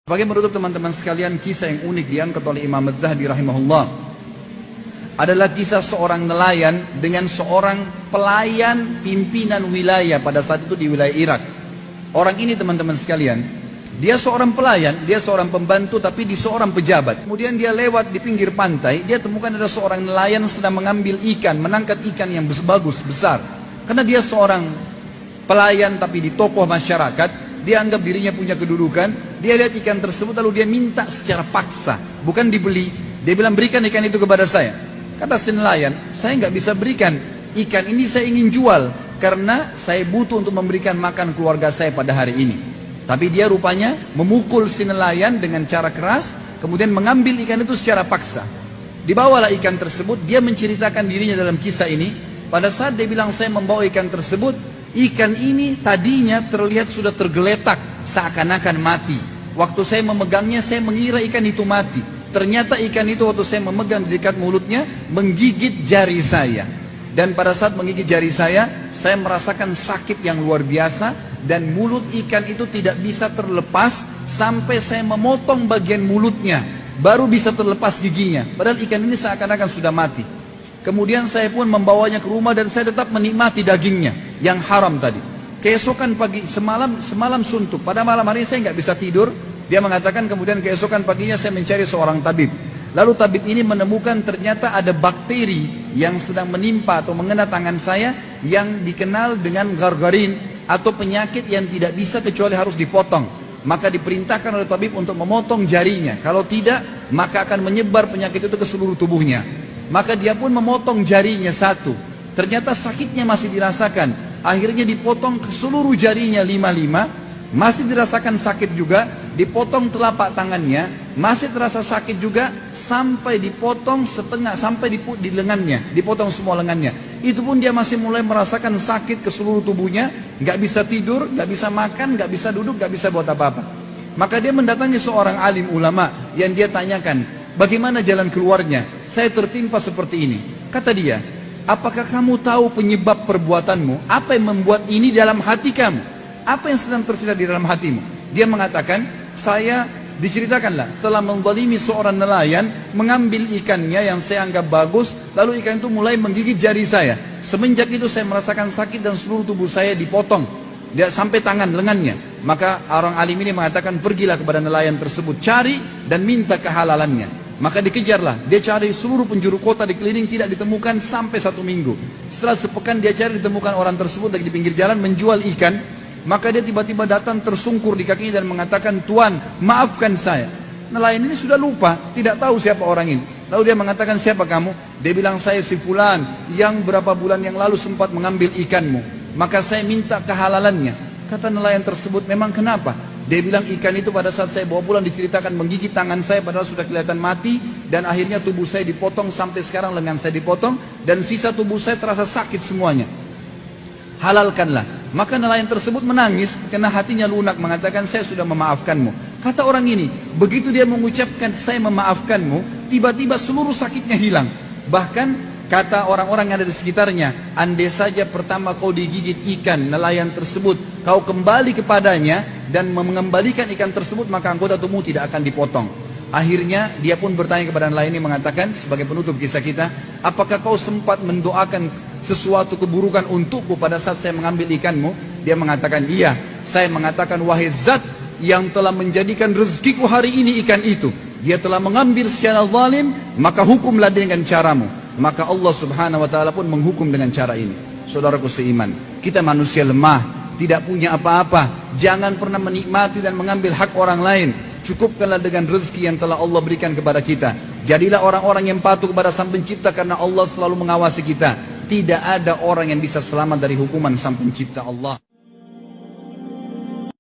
Sebagai menutup teman-teman sekalian, kisah yang unik diangkat oleh Imam Az-Zahabi rahimahullah adalah kisah seorang nelayan dengan seorang pelayan pimpinan wilayah pada saat itu di wilayah Irak. Orang ini teman-teman sekalian, dia seorang pelayan, dia seorang pembantu tapi di seorang pejabat. Kemudian dia lewat di pinggir pantai, dia temukan ada seorang nelayan sedang mengambil ikan, menangkap ikan yang bagus, besar. Karena dia seorang pelayan tapi di tokoh masyarakat, dia anggap dirinya punya kedudukan, dia lihat ikan tersebut lalu dia minta secara paksa, bukan dibeli. Dia bilang, berikan ikan itu kepada saya. Kata si nelayan, saya nggak bisa berikan, ikan ini saya ingin jual karena saya butuh untuk memberikan makan keluarga saya pada hari ini. Tapi dia rupanya memukul si nelayan dengan cara keras, kemudian mengambil ikan itu secara paksa. Dibawalah ikan tersebut, dia menceritakan dirinya dalam kisah ini. Pada saat dia bilang saya membawa ikan tersebut, ikan ini tadinya terlihat sudah tergeletak seakan-akan mati. Waktu saya memegangnya saya mengira ikan itu mati. Ternyata ikan itu waktu saya memegang di dekat mulutnya menggigit jari saya. Dan pada saat menggigit jari saya merasakan sakit yang luar biasa. Dan mulut ikan itu tidak bisa terlepas sampai saya memotong bagian mulutnya. Baru bisa terlepas giginya. Padahal ikan ini seakan-akan sudah mati. Kemudian saya pun membawanya ke rumah dan saya tetap menikmati dagingnya yang haram tadi. Keesokan pagi, semalam suntuk. Pada malam hari saya nggak bisa tidur. Dia mengatakan kemudian keesokan paginya saya mencari seorang tabib. Lalu tabib ini menemukan ternyata ada bakteri yang sedang menimpa atau mengena tangan saya yang dikenal dengan gargarin atau penyakit yang tidak bisa kecuali harus dipotong. Maka diperintahkan oleh tabib untuk memotong jarinya. Kalau tidak, maka akan menyebar penyakit itu ke seluruh tubuhnya. Maka dia pun memotong jarinya satu. Ternyata sakitnya masih dirasakan. Akhirnya dipotong ke seluruh jarinya 5-5. Masih dirasakan sakit juga. Dipotong telapak tangannya. Masih terasa sakit juga. Sampai dipotong setengah. Sampai di lengannya. Dipotong semua lengannya. Itu pun dia masih mulai merasakan sakit ke seluruh tubuhnya. Gak bisa tidur, gak bisa makan, gak bisa duduk, gak bisa buat apa-apa. Maka dia mendatangi seorang alim ulama. Yang dia tanyakan, bagaimana jalan keluarnya? Saya tertimpa seperti ini. Kata dia, apakah kamu tahu penyebab perbuatanmu? Apa yang membuat ini dalam hati kamu? Apa yang sedang tersirat di dalam hatimu? Dia mengatakan, saya diceritakanlah setelah menzalimi seorang nelayan, mengambil ikannya yang saya anggap bagus, lalu ikan itu mulai menggigit jari saya. Semenjak itu saya merasakan sakit dan seluruh tubuh saya dipotong. Dia sampai tangan lengannya. Maka orang alim ini mengatakan, pergilah kepada nelayan tersebut, cari dan minta kehalalannya. Maka dikejarlah, dia cari seluruh penjuru kota dikeliling, tidak ditemukan sampai 1 minggu. Setelah sepekan dia cari, ditemukan orang tersebut lagi di pinggir jalan menjual ikan. Maka dia tiba-tiba datang tersungkur di kakinya dan mengatakan, Tuan, maafkan saya. Nelayan ini sudah lupa, tidak tahu siapa orang ini. Lalu dia mengatakan, siapa kamu? Dia bilang, saya si fulan yang berapa bulan yang lalu sempat mengambil ikanmu. Maka saya minta kehalalannya. Kata nelayan tersebut, memang kenapa? Dia bilang, ikan itu pada saat saya bawa pulang diceritakan menggigit tangan saya padahal sudah kelihatan mati. Dan akhirnya tubuh saya dipotong sampai sekarang lengan saya dipotong. Dan sisa tubuh saya terasa sakit semuanya. Halalkanlah. Maka nelayan tersebut menangis karena hatinya lunak, mengatakan, saya sudah memaafkanmu. Kata orang ini, begitu dia mengucapkan saya memaafkanmu, tiba-tiba seluruh sakitnya hilang. Bahkan kata orang-orang yang ada di sekitarnya, andai saja pertama kau digigit ikan nelayan tersebut, kau kembali kepadanya dan mengembalikan ikan tersebut, maka anggota tubuhmu tidak akan dipotong. Akhirnya dia pun bertanya kepada nelayan ini, mengatakan sebagai penutup kisah kita, apakah kau sempat mendoakan sesuatu keburukan untukku pada saat saya mengambil ikanmu? Dia mengatakan, iya. Saya mengatakan, wahai zat yang telah menjadikan rezekiku hari ini ikan itu, dia telah mengambil secara zalim, maka hukumlah dengan caramu. Maka Allah subhanahu wa ta'ala pun menghukum dengan cara ini. Saudaraku seiman, kita manusia lemah, tidak punya apa-apa. Jangan pernah menikmati dan mengambil hak orang lain. Cukupkanlah dengan rezeki yang telah Allah berikan kepada kita. Jadilah orang-orang yang patuh kepada Sang Pencipta karena Allah selalu mengawasi kita. Tidak ada orang yang bisa selamat dari hukuman Sang Pencipta Allah.